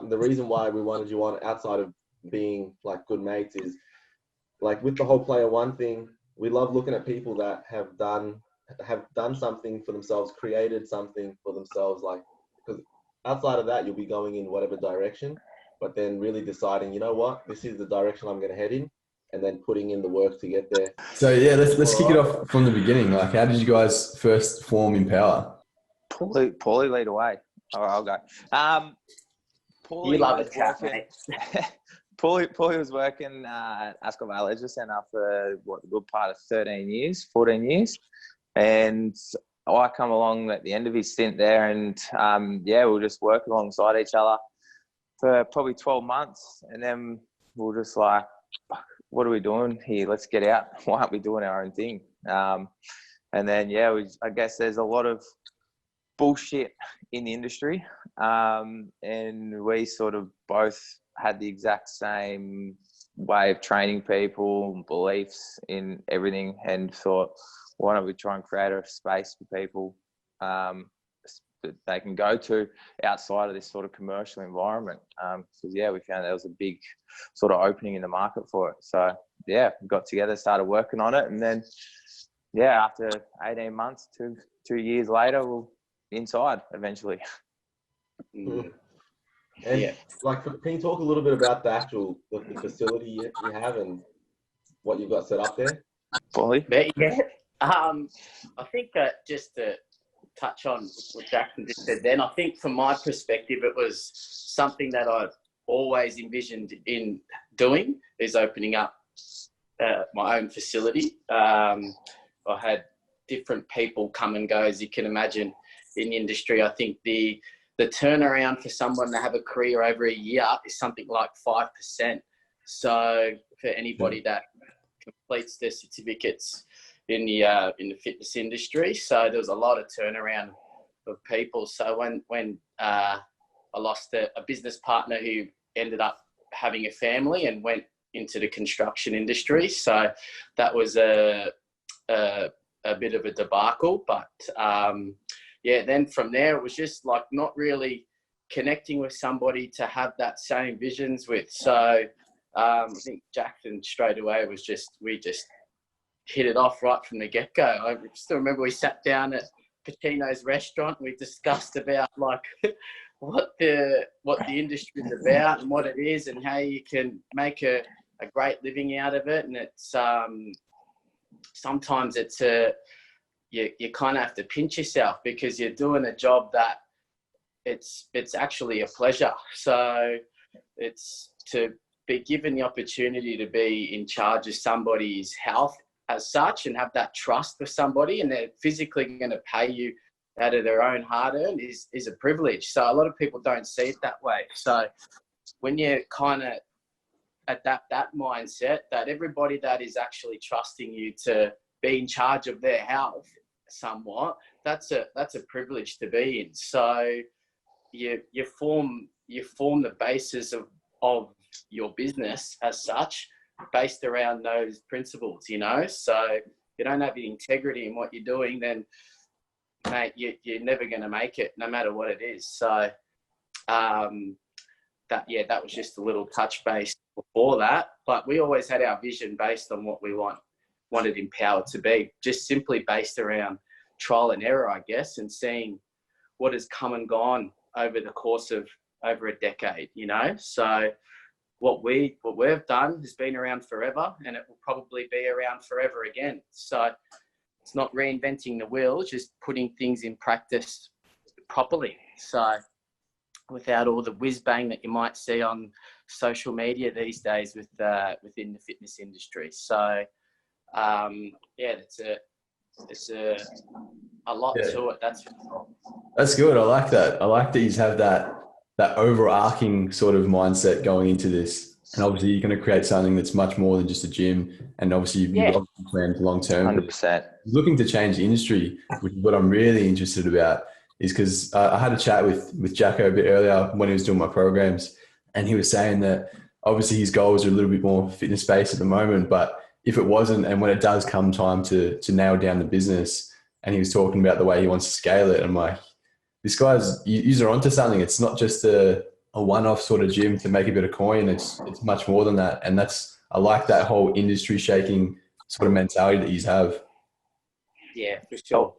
the reason why we wanted you on outside of being like good mates is like with the whole player one thing, we love looking at people that have done something for themselves, created something for themselves, like, because outside of that, you'll be going in whatever direction, but then really deciding, you know what, this is the direction I'm going to head in, and then putting in the work to get there. So yeah, let's kick it off from the beginning. Like, how did you guys first form Empower? Paulie lead away. I'll go. You love a chat, mate. Paulie was working at Ascot Valley Leisure Centre for the good part of 14 years. And I come along at the end of his stint there, and we'll just work alongside each other for probably 12 months. And then we'll just like, what are we doing here? Let's get out. Why aren't we doing our own thing? And then, I guess there's a lot of bullshit in the industry. And we sort of both had the exact same way of training people, beliefs in everything, and thought, why don't we try and create a space for people that they can go to outside of this sort of commercial environment? Because, we found there was a big sort of opening in the market for it. So, we got together, started working on it. And then, after 18 months, two years later, we're inside eventually. And like, can you talk a little bit about the facility you have and what you've got set up there? Paulie? I think just to touch on what Jackson just said then, I think from my perspective, it was something that I'd always envisioned in doing, is opening up my own facility. I had different people come and go, as you can imagine, in the industry. I think the turnaround for someone to have a career over a year is something like 5%. So for anybody that completes their certificates in the fitness industry, so there was a lot of turnaround of people. So when I lost a business partner who ended up having a family and went into the construction industry, so that was a bit of a debacle. But then from there, it was just like not really connecting with somebody to have that same visions with. So I think Jackson straight away we just hit it off right from the get-go. I still remember we sat down at Pacino's restaurant and we discussed about like what the industry is about and what it is and how you can make a great living out of it. And it's sometimes it's you kind of have to pinch yourself because you're doing a job that it's actually a pleasure. So it's to be given the opportunity to be in charge of somebody's health as such and have that trust with somebody, and they're physically going to pay you out of their own hard-earned is a privilege. So a lot of people don't see it that way. So when you kind of adapt that mindset that everybody that is actually trusting you to be in charge of their health somewhat, that's a privilege to be in. So you form the basis of your business as such based around those principles, you know. So if you don't have the integrity in what you're doing, then mate, you're never going to make it, no matter what it is. So that was just a little touch base before that. But we always had our vision based on what we wanted Empower to be, just simply based around trial and error, I guess, and seeing what has come and gone over the course of over a decade, you know. So what we've done has been around forever, and it will probably be around forever again. So it's not reinventing the wheel, it's just putting things in practice properly. So without all the whiz bang that you might see on social media these days within the fitness industry. So it's a lot to it. That's good. I like that. I like that you have that overarching sort of mindset going into this. And obviously you're going to create something that's much more than just a gym. And obviously you've got plans long term. 100%. Looking to change the industry, which is what I'm really interested about, is because I had a chat with Jacko a bit earlier when he was doing my programs, and he was saying that obviously his goals are a little bit more fitness based at the moment, but if it wasn't, and when it does come time to nail down the business, and he was talking about the way he wants to scale it, I'm like, this guy's, you're onto something. It's not just a a one-off sort of gym to make a bit of coin. It's much more than that. And I like that whole industry shaking sort of mentality that you have. Yeah, for sure.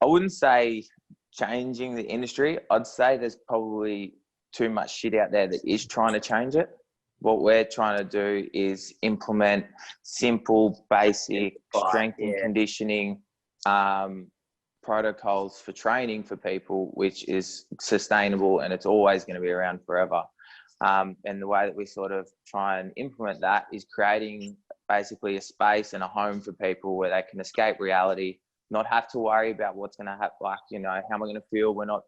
I wouldn't say changing the industry. I'd say there's probably too much shit out there that is trying to change it. What we're trying to do is implement simple, basic strength and conditioning protocols for training for people, which is sustainable and it's always going to be around forever. And the way that we sort of try and implement that is creating basically a space and a home for people where they can escape reality, not have to worry about what's going to happen, like, you know, how am I going to feel? We're not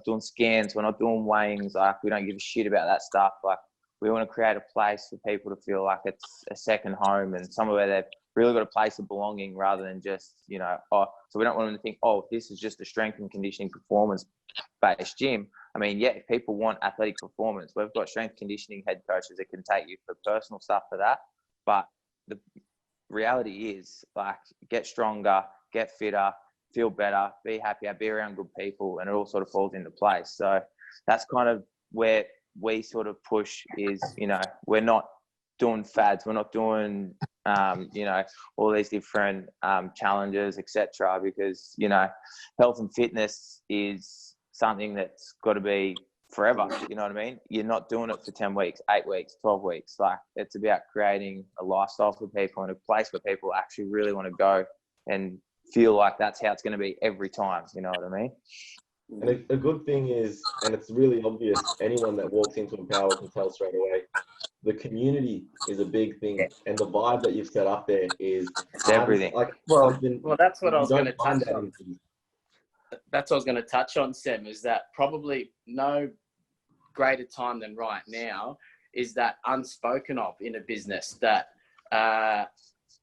doing scans, we're not doing weighings, like we don't give a shit about that stuff. Like we want to create a place for people to feel like it's a second home and somewhere where they've really got a place of belonging rather than just, you know, so we don't want them to think, oh, this is just a strength and conditioning performance-based gym. I mean, yeah, if people want athletic performance, we've got strength conditioning head coaches that can take you for personal stuff for that. But the reality is, like, get stronger, get fitter, feel better, be happier, be around good people, and it all sort of falls into place. So that's kind of where we sort of push is, you know, we're not doing fads, we're not doing, you know, all these different challenges, etc. Because, you know, health and fitness is something that's got to be forever. You know what I mean? You're not doing it for 10 weeks, 8 weeks, 12 weeks. Like, it's about creating a lifestyle for people and a place where people actually really want to go and feel like that's how it's going to be every time. You know what I mean? And a good thing is, and it's really obvious, anyone that walks into Empower can tell straight away, the community is a big thing. And the vibe that you've set up there is everything. Like Well, something that's what I was you going don't to find touch that on. in- That's what I was going to touch on, Sam, is that probably no greater time than right now is that unspoken of in a business that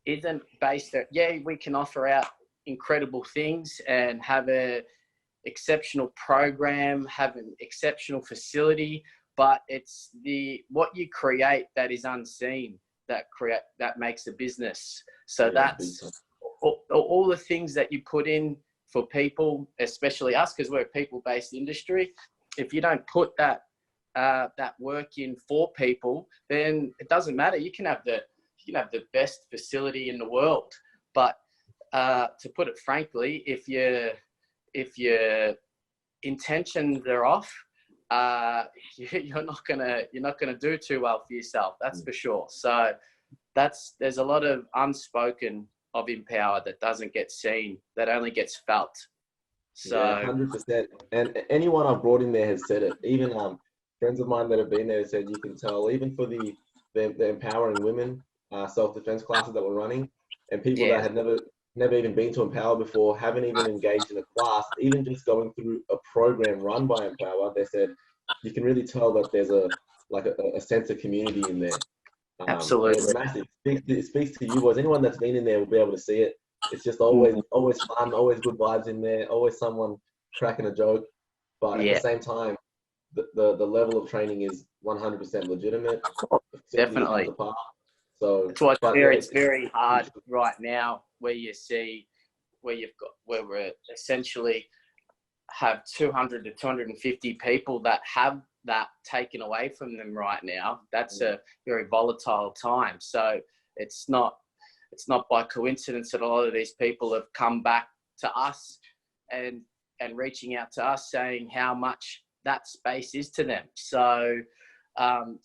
isn't based at, yeah, we can offer out incredible things and have a exceptional program, have an exceptional facility, but it's what you create that is unseen that makes a business. So that's all the things that you put in for people, especially us, because we're a people-based industry. If you don't put that work in for people, then it doesn't matter. You can have the best facility in the world, but to put it frankly, if your intentions are off, you're not gonna do too well for yourself. That's for sure. So there's a lot of unspoken of Empower that doesn't get seen, that only gets felt. So 100%. And anyone I've brought in there has said it. Even friends of mine that have been there have said you can tell. Even for the empowering women self-defense classes that we're running, and people that had never even been to Empower before, haven't even engaged in a class, even just going through a program run by Empower, they said you can really tell that there's a sense of community in there. Absolutely. It's massive. It speaks to you boys. Anyone that's been in there will be able to see it. It's just always fun, always good vibes in there, always someone cracking a joke. But at the same time, the level of training is 100% legitimate. Definitely. So that's why it's very hard right now where we're essentially have 200 to 250 people that have that taken away from them right now. That's a very volatile time. So it's not by coincidence that a lot of these people have come back to us and reaching out to us saying how much that space is to them. So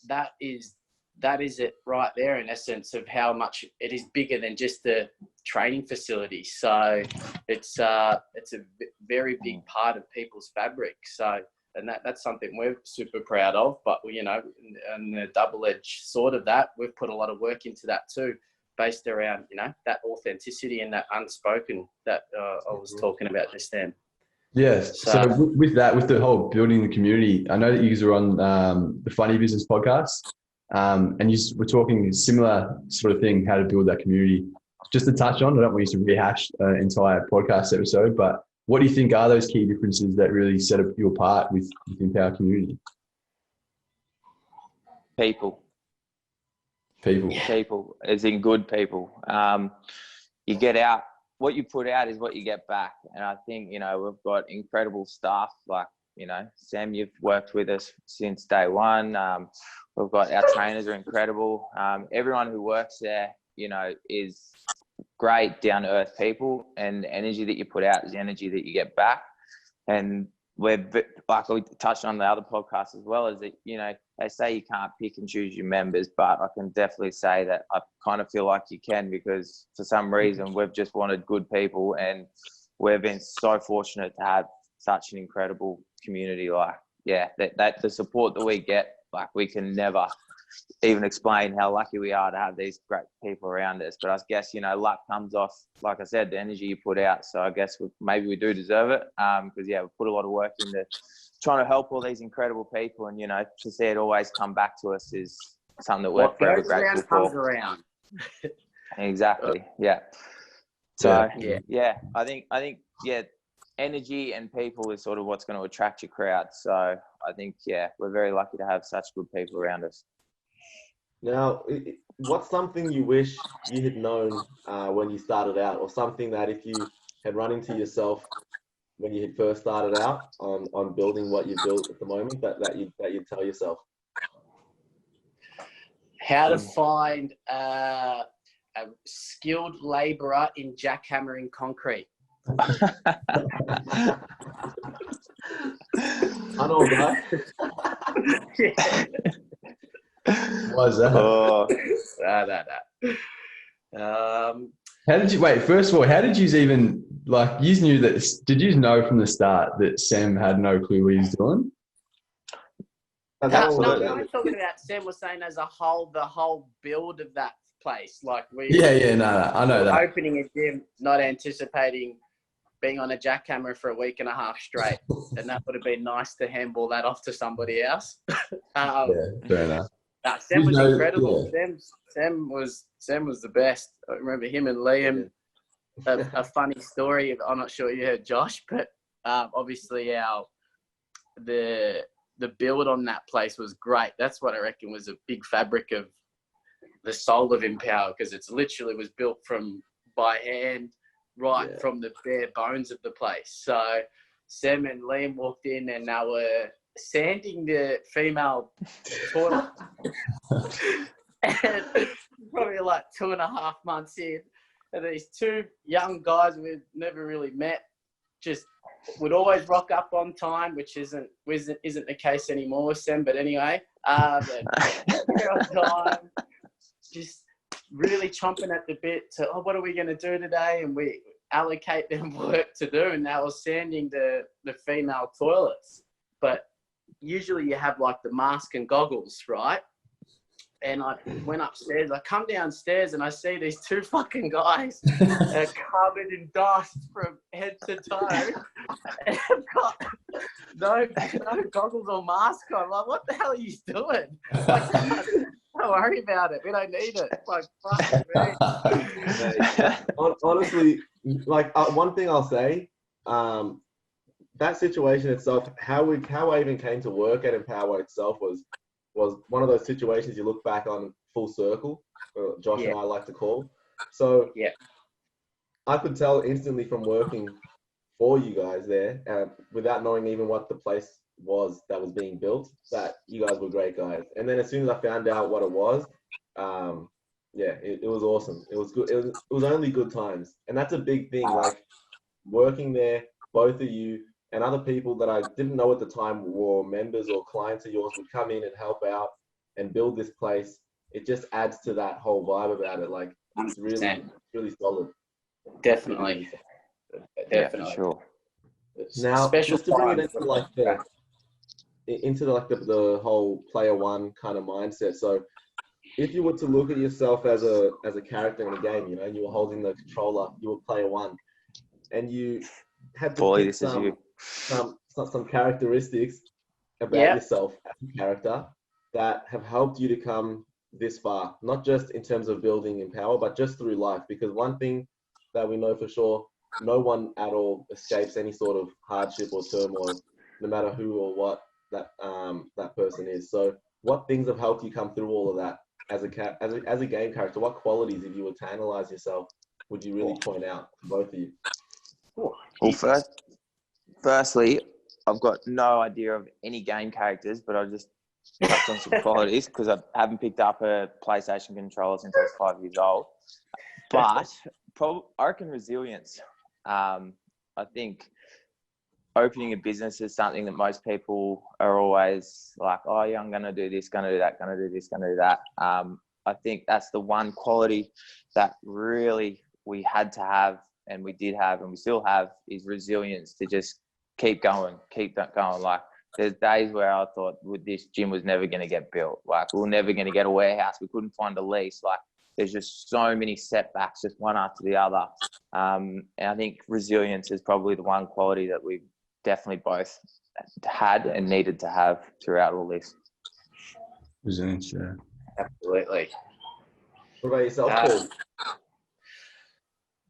that is it right there in essence of how much it is bigger than just the training facility. So it's a very big part of people's fabric. So, and that's something we're super proud of, but you know, and the double-edged sword of that, we've put a lot of work into that too, based around, you know, that authenticity and that unspoken that I was talking about just then. Yes. So with that, with the whole building the community, I know that you guys are on the Funny Business podcast, and you were talking a similar sort of thing, how to build that community. Just to touch on, I don't want you to rehash an entire podcast episode, but what do you think are those key differences that really set you apart with Empower Community? People, as in good people. You get out, what you put out is what you get back. And I think, you know, we've got incredible staff. Like, Sam, you've worked with us since day one. We've got our trainers are incredible. Everyone who works there, is great, down to earth people, and the energy that you put out is the energy that you get back. And we're, like we touched on the other podcast as well, is that, they say you can't pick and choose your members, but I can definitely say that I kind of feel like you can, because for some reason we've just wanted good people, and we've been so fortunate to have such an incredible community. That the support that we get, we can never even explain how lucky we are to have these great people around us. But I guess, luck comes off, like I said, the energy you put out. So I guess maybe we do deserve it, because, we put a lot of work into trying to help all these incredible people. And, to see it always come back to us is something that we're forever grateful for. Comes around. Exactly. Yeah. So, I think, energy and people is sort of what's going to attract your crowd. So I think, we're very lucky to have such good people around us. Now, what's something you wish you had known when you started out, or something that if you had run into yourself when you had first started out on building what you've built at the moment, that you'd tell yourself? How to find a skilled labourer in jackhammering concrete. I know, right? Yeah. Why is that? How did you, wait, first of all, how did you even, you knew that, did you know from the start that Sam had no clue what he was doing? No, I'm talking about Sam was saying as a whole, the whole build of that place. I know that. Opening a gym, not anticipating being on a jackhammer for a week and a half straight, and that would have been nice to handball that off to somebody else. Fair enough. Sam was incredible. Yeah. Sam was the best. I remember him and Liam. A funny story. I'm not sure you heard Josh, but obviously the build on that place was great. That's what I reckon was a big fabric of the soul of Empower, because it's literally was built by hand, from the bare bones of the place. So Sam and Liam walked in and they were sanding the female toilet. And probably 2.5 months in, and these two young guys we've never really met just would always rock up on time, which isn't the case anymore with Sam, but anyway, on time, just really chomping at the bit to, what are we going to do today? And we allocate them work to do, and they were sanding the female toilets. But usually you have the mask and goggles, right? And I went upstairs. I come downstairs and I see these two fucking guys covered in dust from head to toe. And I've got no goggles or mask on. I'm like, what the hell are you doing? Don't worry about it. We don't need it. Fuck me. Honestly, one thing I'll say, that situation itself, how I even came to work at Empower itself was one of those situations you look back on full circle, Josh and I like to call. So I could tell instantly from working for you guys there, without knowing even what the place was that was being built, that you guys were great guys. And then as soon as I found out what it was, it was awesome. It was good. It was only good times. And that's a big thing, working there, both of you, and other people that I didn't know at the time were members or clients of yours would come in and help out and build this place. It just adds to that whole vibe about it. It's really solid. Definitely. Definitely. Sure. Now, just to bring it into the whole player one kind of mindset. So if you were to look at yourself as a character in a game, and you were holding the controller, you were player one, and you had to pick some characteristics about yourself as a character that have helped you to come this far, not just in terms of building Empower, but just through life. Because one thing that we know for sure, no one at all escapes any sort of hardship or turmoil, no matter who or what that person is. So what things have helped you come through all of that as a game character? What qualities, if you were to analyze yourself, would you really point out to both of you? Well, firstly, I've got no idea of any game characters, but I'll just touch on some qualities because I haven't picked up a PlayStation controller since I was 5 years old. But I reckon resilience. I think opening a business is something that most people are always like, oh yeah, I'm going to do this, going to do that, going to do this, going to do that. I think that's the one quality that really we had to have, and we did have, and we still have, is resilience to just keep going. Like, there's days where I thought this gym was never going to get built. Like, we were never going to get a warehouse. We couldn't find a lease. Like, there's just so many setbacks, just one after the other. And I think resilience is probably the one quality that we've definitely both had and needed to have throughout all this. Resilience, yeah. Absolutely. What about yourself, Paul?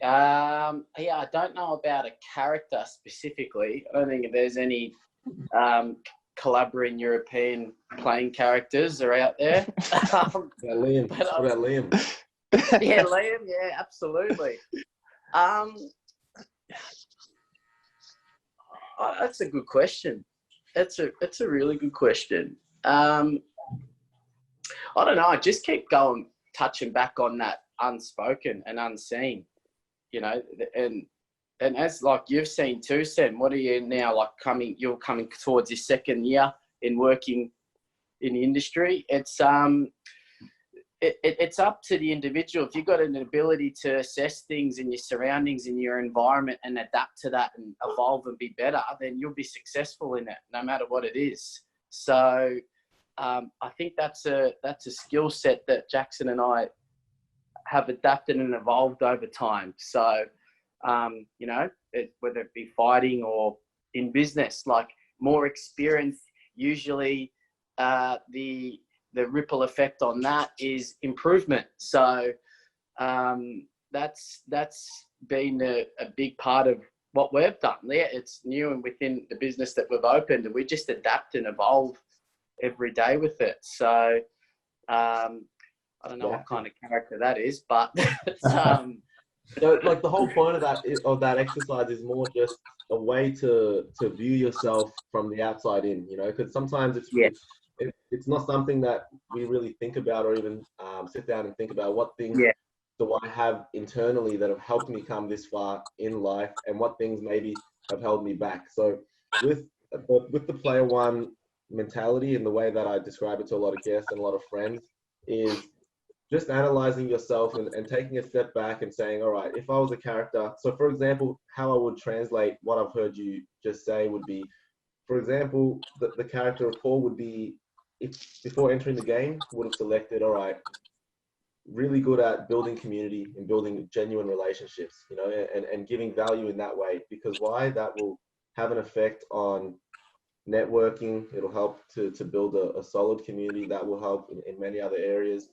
Yeah, I don't know about a character specifically. I don't think there's any Calabrian European playing characters are out there. Liam. What about Liam? Yeah, Liam. Yeah, absolutely. That's a good question. It's a really good question. I don't know. I just keep going, touching back on that unspoken and unseen, you know, and as like you've seen too, Sam, what are you now like you're coming towards your second year in working in the industry. It's up to the individual. If you've got an ability to assess things in your surroundings, in your environment, and adapt to that and evolve and be better, then you'll be successful in it, no matter what it is. So I think that's a skill set that Jackson and I have adapted and evolved over time. So, you know, whether it be fighting or in business, like more experience, usually the ripple effect on that is improvement. So that's been a big part of what we've done. Yeah, it's new and within the business that we've opened, and we just adapt and evolve every day with it. So I don't know what kind of character that is, but so, like, the whole point of that exercise is more just a way to view yourself from the outside in, you know, because sometimes it's not something that we really think about or even sit down and think about what things do I have internally that have helped me come this far in life, and what things maybe have held me back. So with the player one mentality, and the way that I describe it to a lot of guests and a lot of friends, is just analyzing yourself and taking a step back and saying, all right, if I was a character, so for example, how I would translate what I've heard you just say would be, for example, the character of Paul would be, if before entering the game, would have selected, all right, really good at building community and building genuine relationships, you know, and giving value in that way. Because why? That will have an effect on networking. It'll help to build a solid community that will help in many other areas.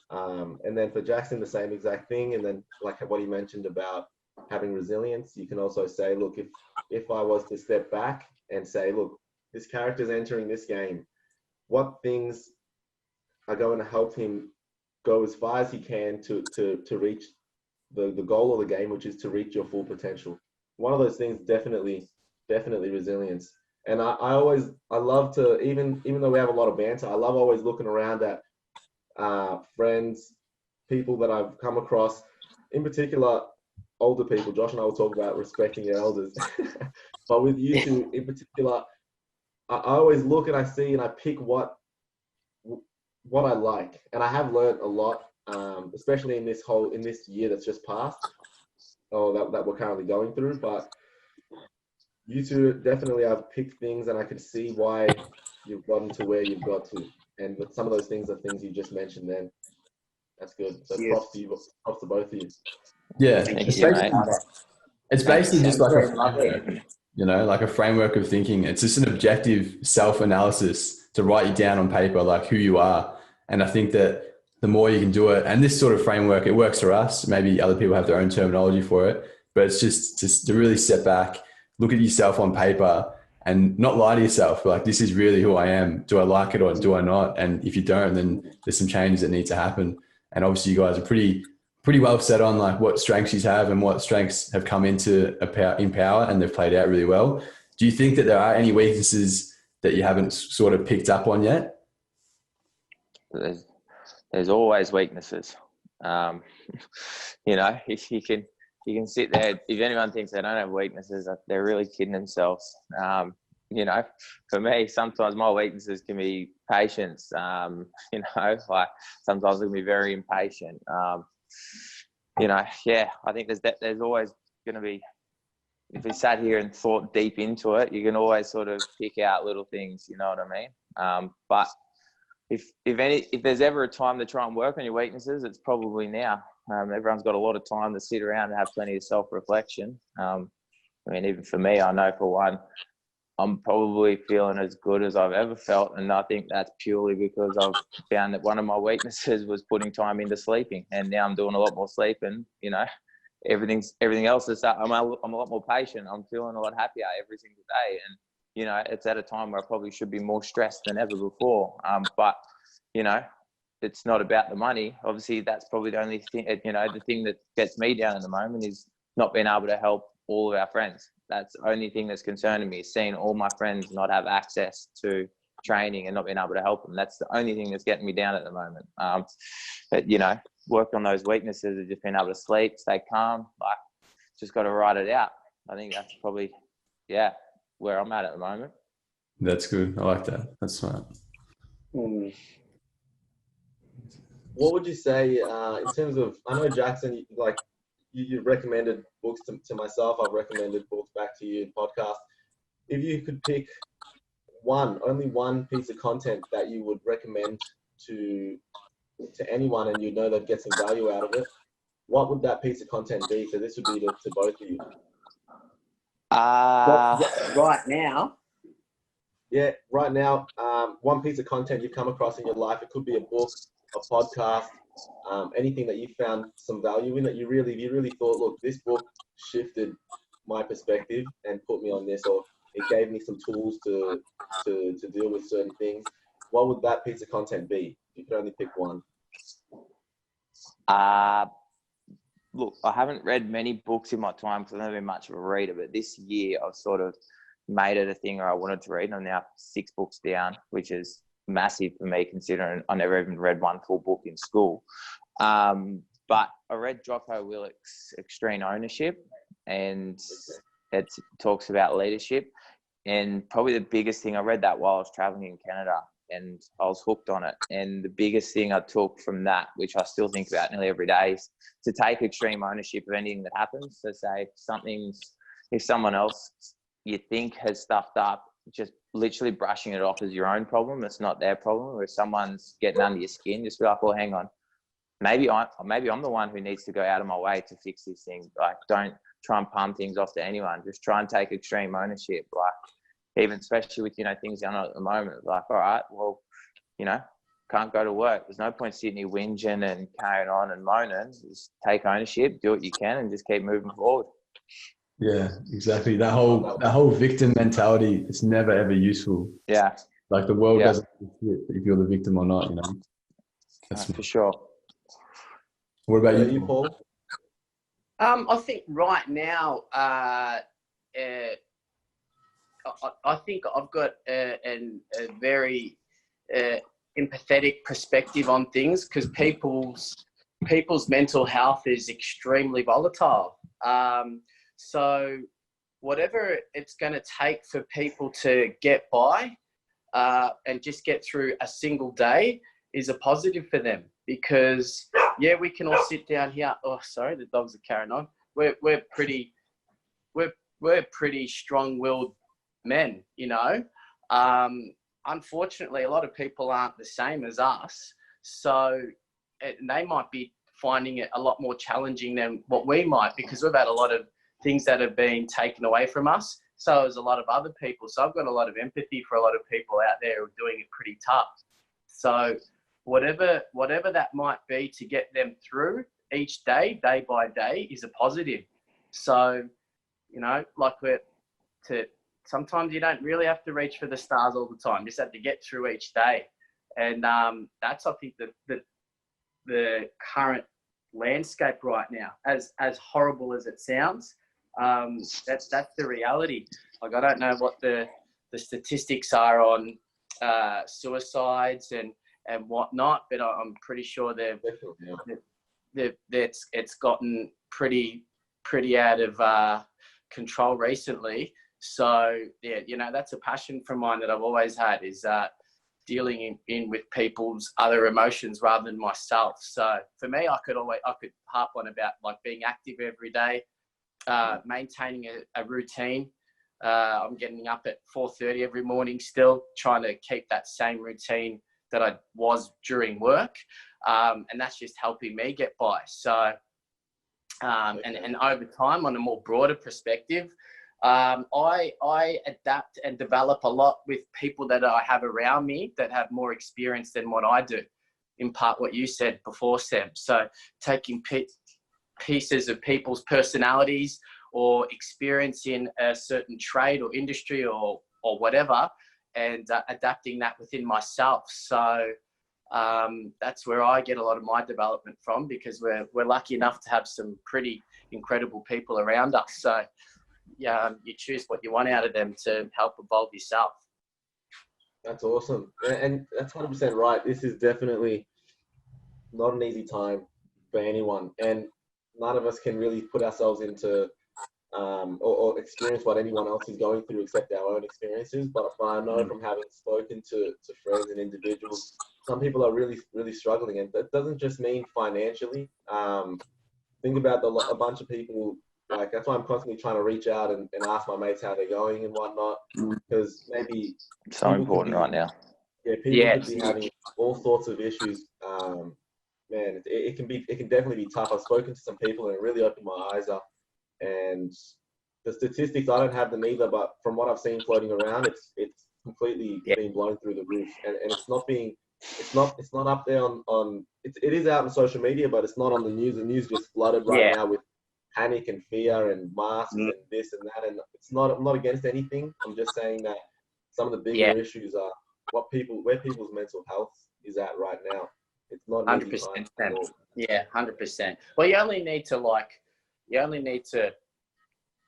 And then for Jackson, the same exact thing. And then like what he mentioned about having resilience, you can also say, look, if I was to step back and say, look, this character's entering this game, what things are going to help him go as far as he can to reach the goal of the game, which is to reach your full potential. One of those things, definitely resilience. And I love to, even though we have a lot of banter, I love always looking around at friends, people that I've come across, in particular, older people. Josh and I will talk about respecting your elders. But with you two in particular, I always look and I see and I pick what I like. And I have learned a lot, especially in this year that's just passed, or that we're currently going through. But you two definitely have picked things, and I can see why you've gotten to where you've got to. And with some of those things are things you just mentioned then. That's good. So props to you, props to both of you. Yeah. It's basically just like a framework, you know, like a framework of thinking. It's just an objective self-analysis to write you down on paper, like who you are. And I think that the more you can do it, and this sort of framework, it works for us. Maybe other people have their own terminology for it, but it's just to really step back, look at yourself on paper, and not lie to yourself. Like, this is really who I am. Do I like it or do I not? And if you don't, then there's some changes that need to happen. And obviously you guys are pretty well set on like what strengths you have and what strengths have come into in power, and they've played out really well. Do you think that there are any weaknesses that you haven't sort of picked up on yet? There's always weaknesses. You know, if you can sit there. If anyone thinks they don't have weaknesses, they're really kidding themselves. You know, for me, sometimes my weaknesses can be patience. You know, like sometimes I can be very impatient. You know, yeah, I think there's always going to be. If we sat here and thought deep into it, you can always sort of pick out little things. You know what I mean? But if there's ever a time to try and work on your weaknesses, it's probably now. Everyone's got a lot of time to sit around and have plenty of self-reflection. I mean, even for me, I know for one, I'm probably feeling as good as I've ever felt. And I think that's purely because I've found that one of my weaknesses was putting time into sleeping. And now I'm doing a lot more sleeping, you know, everything else is, I'm a lot more patient. I'm feeling a lot happier every single day. And, you know, it's at a time where I probably should be more stressed than ever before. But, you know, it's not about the money. Obviously, that's probably the only thing, you know, the thing that gets me down at the moment is not being able to help all of our friends. That's the only thing that's concerning me, is seeing all my friends not have access to training and not being able to help them. That's the only thing that's getting me down at the moment. But, you know, work on those weaknesses of just being able to sleep, stay calm, like just got to write it out. I think that's probably, yeah, where I'm at the moment. That's good. I like that. That's smart. What would you say in terms of, I know Jackson, like you recommended books to myself, I've recommended books back to you in podcast. If you could pick only one piece of content that you would recommend to anyone and you know they'd get some value out of it, what would that piece of content be? So this would be to both of you. Right now? Yeah, right now, one piece of content you've come across in your life. It could be a book, a podcast, anything that you found some value in that you really thought, look, this book shifted my perspective and put me on this, or it gave me some tools to deal with certain things. What would that piece of content be if you could only pick one? Look, I haven't read many books in my time because I've never been much of a reader, but this year I've sort of made it a thing where I wanted to read. I'm now 6 books down, which is massive for me considering I never even read one full book in school. But I read Jacko Willick's Extreme Ownership, and it talks about leadership. And probably the biggest thing, I read that while I was traveling in Canada, and I was hooked on it. And the biggest thing I took from that, which I still think about nearly every day, is to take extreme ownership of anything that happens. So say if someone else you think has stuffed up, just literally brushing it off as your own problem. It's not their problem. Or if someone's getting under your skin, just be like, well, hang on. Maybe I'm the one who needs to go out of my way to fix this thing. Like, don't try and palm things off to anyone. Just try and take extreme ownership. Like, even especially with, you know, things going on at the moment. Like, all right, well, you know, can't go to work. There's no point sitting here whinging and carrying on and moaning. Just take ownership, do what you can, and just keep moving forward. Yeah, exactly. That whole victim mentality is never ever useful. Yeah. Like the world doesn't fit if you're the victim or not, you know. That's for sure. What about you, Paul? I think right now, I think I've got a very empathetic perspective on things, because people's mental health is extremely volatile. So whatever it's going to take for people to get by and just get through a single day is a positive for them, because we can all sit down here. Oh, sorry, the dogs are carrying on. We're pretty strong-willed men, you know. Unfortunately, a lot of people aren't the same as us, so they might be finding it a lot more challenging than what we might, because we've had a lot of things that have been taken away from us. So as a lot of other people. So I've got a lot of empathy for a lot of people out there who are doing it pretty tough. So whatever that might be to get them through each day, day by day, is a positive. So, you know, like sometimes you don't really have to reach for the stars all the time. You just have to get through each day. And that's, I think, the current landscape right now, as horrible as it sounds. That's the reality. Like, I don't know what the statistics are on suicides and whatnot, but I'm pretty sure it's gotten pretty out of control recently. So yeah, you know, that's a passion from mine that I've always had, is dealing in with people's other emotions rather than myself. So for me, I could harp on about like being active every day, maintaining a routine. I'm getting up at 4:30 every morning, still trying to keep that same routine that I was during work, and that's just helping me get by. So, and over time, on a more broader perspective, I adapt and develop a lot with people that I have around me that have more experience than what I do. In part, what you said before, Sam. So, taking pieces of people's personalities or experience in a certain trade or industry or whatever, and adapting that within myself. So that's where I get a lot of my development from, because we're lucky enough to have some pretty incredible people around us. So yeah, you choose what you want out of them to help evolve yourself. That's awesome. And that's 100% right. This is definitely not an easy time for anyone. And none of us can really put ourselves into or experience what anyone else is going through except our own experiences. But I know from having spoken to friends and individuals, some people are really, really struggling. And that doesn't just mean financially. Think about a bunch of people, like, that's why I'm constantly trying to reach out and ask my mates how they're going and whatnot, because maybe So important right now. Yeah, people could be having all sorts of issues. Man, it can definitely be tough. I've spoken to some people and it really opened my eyes up. And the statistics, I don't have them either, but from what I've seen floating around, it's completely being blown through the roof. And it's not up there it is out on social media, but it's not on the news. The news just flooded right now with panic and fear and masks and this and that. And I'm not against anything. I'm just saying that some of the bigger issues are where people's mental health is at right now. It's not 100%. Yeah, 100%. Well, you only need to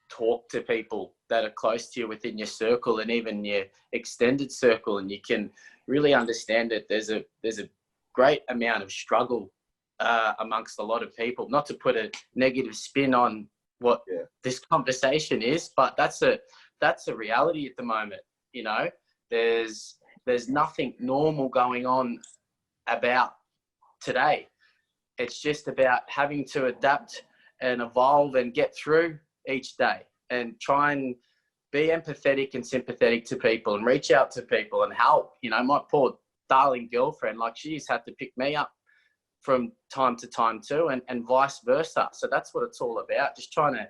talk to people that are close to you within your circle and even your extended circle, and you can really understand that there's a great amount of struggle amongst a lot of people. Not to put a negative spin on what this conversation is, but that's a reality at the moment. You know, there's nothing normal going on about today. It's just about having to adapt and evolve and get through each day and try and be empathetic and sympathetic to people and reach out to people and help. You know, my poor darling girlfriend, like, she's had to pick me up from time to time too, and vice versa. So that's what it's all about, just trying to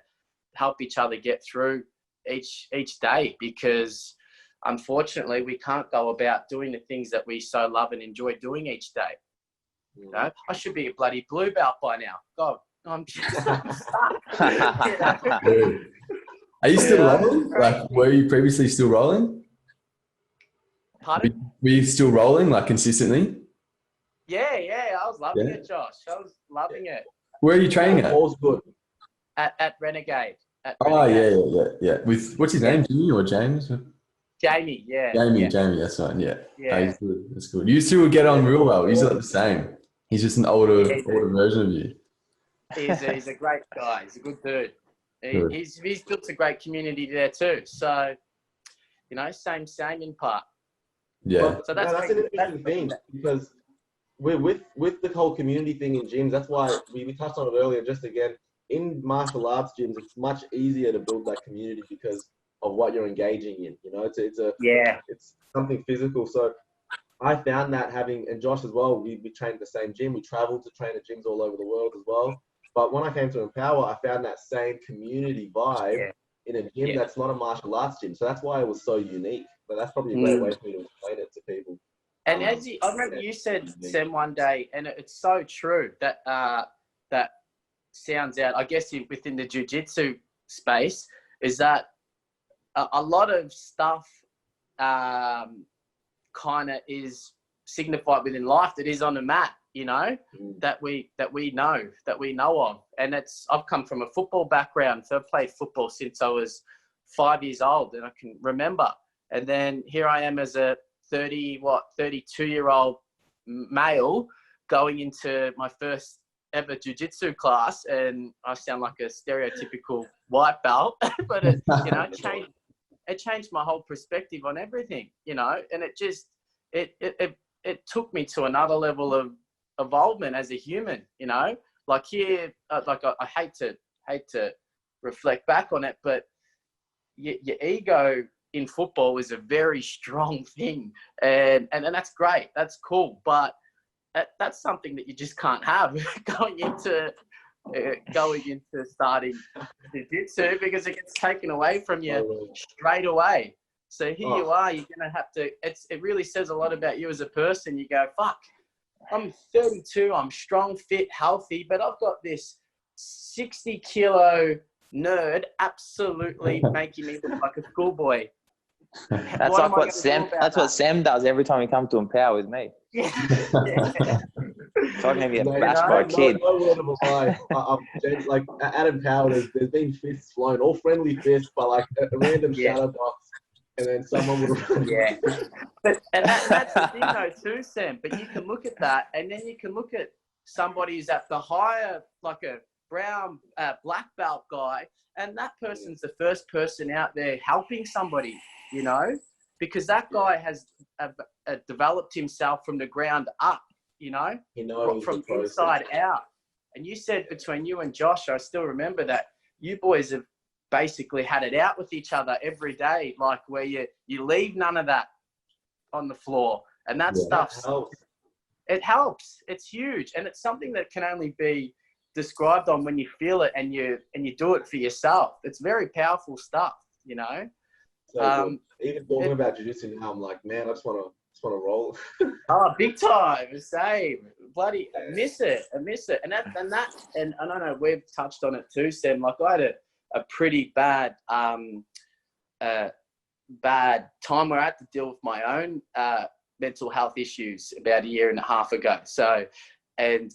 help each other get through each day, because unfortunately we can't go about doing the things that we so love and enjoy doing each day. You know, I should be a bloody blue belt by now. God, I'm stuck. Are you still rolling? Like, were you previously still rolling? Pardon? Were you still rolling, like, consistently? Yeah, I was loving it, Josh. I was loving it. Where are you training at? All's good. At Renegade. Oh, yeah. With, what's his name, Jimmy or James? Jamie, Jamie, that's right, yeah. Yeah. He's good. That's good. You two would get on real well. He's like the same. He's just an older version of you. He's a great guy. He's a good dude. He's built a great community there too. So, you know, same in part. Yeah. Well, so that's an interesting thing, because we're with the whole community thing in gyms. That's why we touched on it earlier. Just again, in martial arts gyms, it's much easier to build that community because of what you're engaging in. You know, it's something physical. So I found that and Josh as well, we trained at the same gym. We traveled to train at gyms all over the world as well. But when I came to Empower, I found that same community vibe in a gym that's not a martial arts gym. So that's why it was so unique. But that's probably a great way for me to explain it to people. And I remember you said, Sam, one day, and it's so true, that that sounds out, I guess, within the jiu-jitsu space, is that a lot of stuff kind of is signified within life that is on the mat, you know, that we know of. And I've come from a football background, so I've played football since I was 5 years old, and I can remember. And then here I am as a 32-year-old male going into my first ever jiu-jitsu class, and I sound like a stereotypical white belt, but it, you know, changed my whole perspective on everything, you know, and it just, it took me to another level of involvement as a human, you know, like here, like I hate to reflect back on it, but your ego in football is a very strong thing, and that's great, that's cool, but that's something that you just can't have going into starting jiu-jitsu, because it gets taken away from you straight away. So here you are, you're gonna have to. It really says a lot about you as a person. You go, fuck, I'm 32, I'm strong, fit, healthy, but I've got this 60-kilo nerd absolutely making me look like a schoolboy. That's like what Sam. That's what Sam does every time he comes to Empower with me. Yeah. So I'm gonna be No, bashed by a kid. No word of a lie. Like Adam Power, there's been fists flown, all friendly fists, but like a random shadow box, and then someone would run. Yeah. And that's the thing though too, Sam. But you can look at that, and then you can look at somebody who's at the higher, like a brown, black belt guy, and that person's the first person out there helping somebody, you know, because that guy has developed himself from the ground up, you know, from inside out. And you said between you and Josh, I still remember that you boys have basically had it out with each other every day, like where you leave none of that on the floor, and that stuff helps. It helps. It's huge, and it's something that can only be described on when you feel it and you do it for yourself. It's very powerful stuff, you know. So even talking about jiu-jitsu now, I'm like, man, I just want to roll. Oh, big time, same. Bloody, I miss it, and I don't know, we've touched on it too, Sam. Like I had a pretty bad time where I had to deal with my own mental health issues about 1.5 years ago. So, and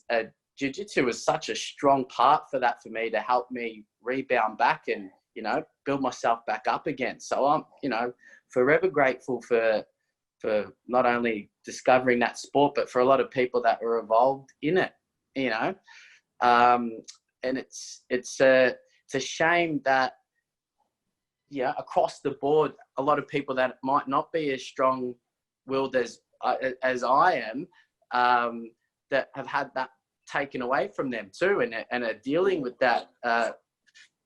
jiu-jitsu was such a strong part for that for me, to help me rebound back and, you know, build myself back up again. So I'm, you know, forever grateful for not only discovering that sport, but for a lot of people that were involved in it, you know. And it's a shame that, yeah, across the board, a lot of people that might not be as strong-willed as I am, that have had that taken away from them too, and are dealing with that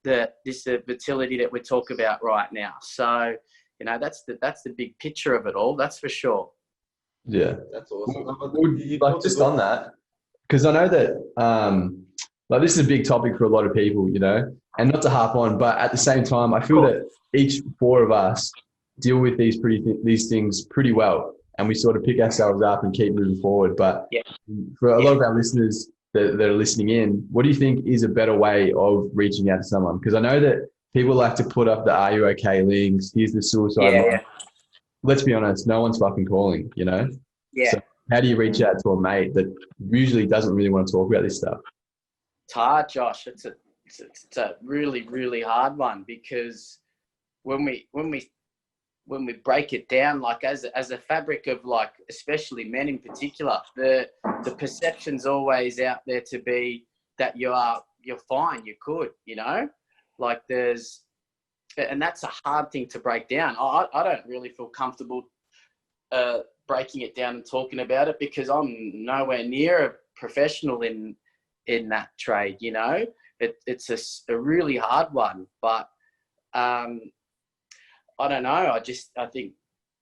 this fertility that we talk about right now. So, you know, that's the big picture of it all. That's for sure. Yeah, that's awesome. Like just on that, because I know that like this is a big topic for a lot of people, you know, and not to harp on, but at the same time, I feel that each 4 of us deal with these things pretty well, and we sort of pick ourselves up and keep moving forward. But for a lot of our listeners that are listening in, what do you think is a better way of reaching out to someone? Because I know that people like to put up the "Are you okay?" links. Here's the suicide line. Let's be honest, no one's fucking calling, you know? Yeah. So how do you reach out to a mate that usually doesn't really want to talk about this stuff? It's hard, Josh. It's a really, really hard one, because when we break it down, like as a fabric of, like, especially men in particular, the perception's always out there to be that you're fine, you're good, you know, like and that's a hard thing to break down. I don't really feel comfortable breaking it down and talking about it, because I'm nowhere near a professional in that trade, you know. It's a really hard one, but I don't know. I think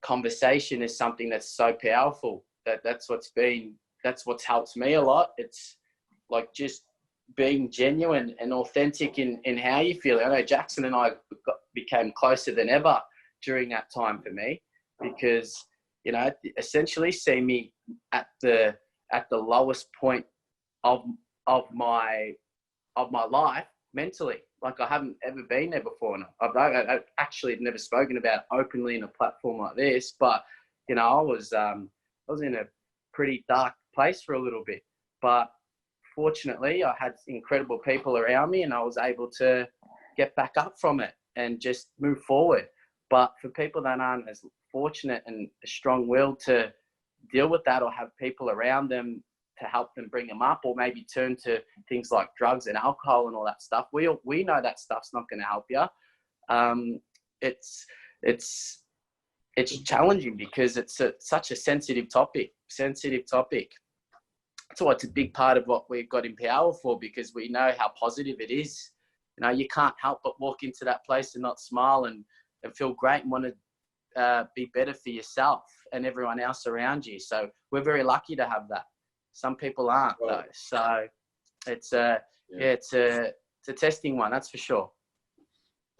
conversation is something that's so powerful. That's what's helped me a lot. It's like just being genuine and authentic in how you feel. I know Jackson and I became closer than ever during that time for me, because, you know, essentially see me at the lowest point of my life mentally. Like, I haven't ever been there before, and I've actually never spoken about openly in a platform like this. But, you know, I was in a pretty dark place for a little bit, but fortunately I had incredible people around me, and I was able to get back up from it. and just move forward. But for people that aren't as fortunate and strong-willed to deal with that, or have people around them to help them bring them up, or maybe turn to things like drugs and alcohol and all that stuff, we know that stuff's not going to help you. It's challenging because it's such a sensitive topic. That's why it's a big part of what we've got Empower for, because we know how positive it is. You know, you can't help but walk into that place and not smile and feel great and want to be better for yourself and everyone else around you. So we're very lucky to have that. Some people aren't, though. So it's it's a testing one, that's for sure.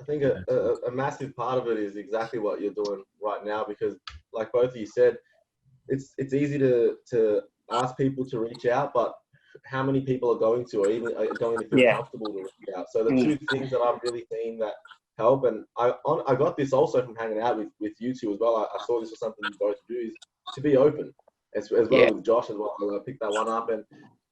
I think a massive part of it is exactly what you're doing right now, because like both of you said, it's easy to ask people to reach out, but how many people are going to, or even are going to feel comfortable to reach out? So the two things that I've really seen that help, and I got this also from hanging out with you two as well. I saw this was something you both do, is to be open, as well with Josh as well. I picked that one up, and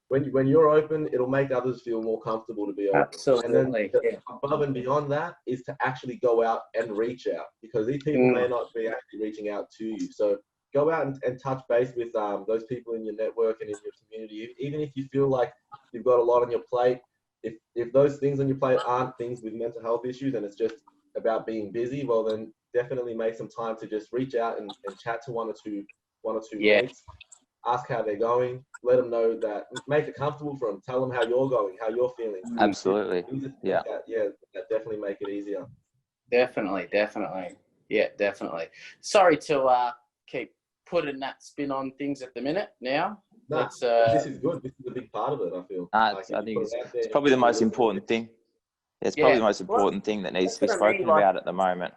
when you're open, it'll make others feel more comfortable to be open. Absolutely. And then above and beyond that is to actually go out and reach out, because these people may not be actually reaching out to you. So go out and touch base with those people in your network and in your community. Even if you feel like you've got a lot on your plate, if those things on your plate aren't things with mental health issues and it's just about being busy, well then definitely make some time to just reach out and chat to one or two mates. Ask how they're going. Let them know that. Make it comfortable for them. Tell them how you're going, how you're feeling. Absolutely. That definitely make it easier. Definitely. Yeah, definitely. Sorry to keep putting that spin on things at the minute now. No, this is good. This is a big part of it, I feel. I think it's probably the most important thing. It's probably the most important thing that needs to be spoken about at the moment.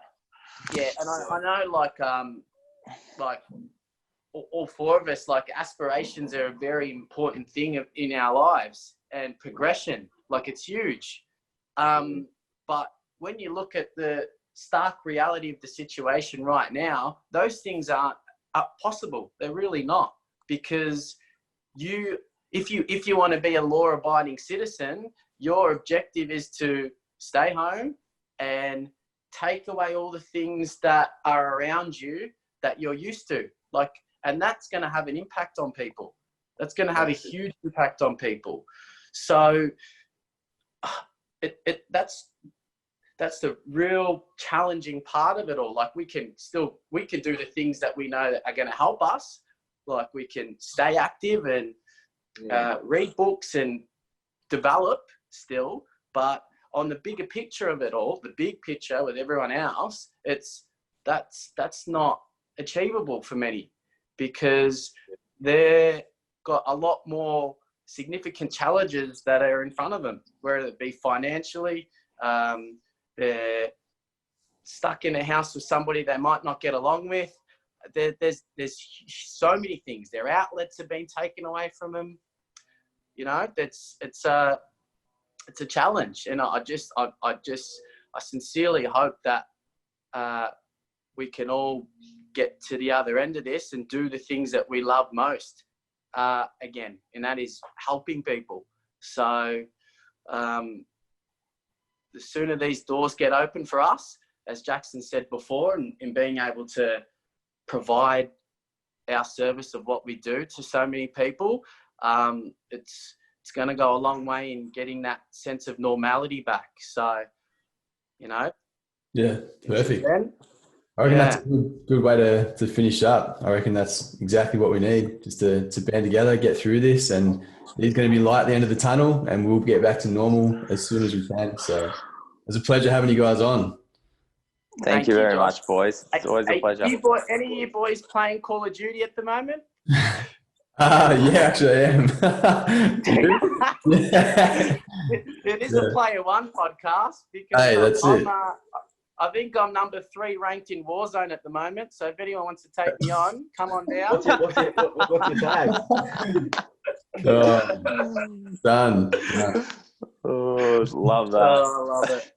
Yeah, and I know, like all four of us, like, aspirations are a very important thing in our lives, and progression, like, it's huge. But when you look at the stark reality of the situation right now, those things aren't possible. They're really not, because if you want to be a law-abiding citizen, your objective is to stay home and take away all the things that are around you that you're used to. Like, and that's going to have an impact on people. That's going to have a huge impact on people. So that's the real challenging part of it all. Like, we can do the things that we know that are going to help us. Like, we can stay active and read books and develop still, but on the bigger picture of it all, the big picture with everyone else, that's not achievable for many, because they've got a lot more significant challenges that are in front of them, whether it be financially, they're stuck in a house with somebody they might not get along with. There's so many things. Their outlets have been taken away from them. You know, it's a challenge, and I sincerely hope that we can all get to the other end of this and do the things that we love most again, and that is helping people. So the sooner these doors get open for us, as Jackson said before, and being able to provide our service of what we do to so many people, it's going to go a long way in getting that sense of normality back. So, you know. Yeah, perfect. I reckon that's a good way to finish up. I reckon that's exactly what we need, just to band together, get through this, and it's going to be light at the end of the tunnel, and we'll get back to normal as soon as we can. So it's a pleasure having you guys on. Thank you very much, boys. It's always a pleasure. Any of you boys playing Call of Duty at the moment? Yeah, actually I am. It is a Player One podcast, because hey, that's it. I think I'm number 3 ranked in Warzone at the moment. So if anyone wants to take me on, come on down. What's your tag? Done. Oh, love that. Oh, I love it.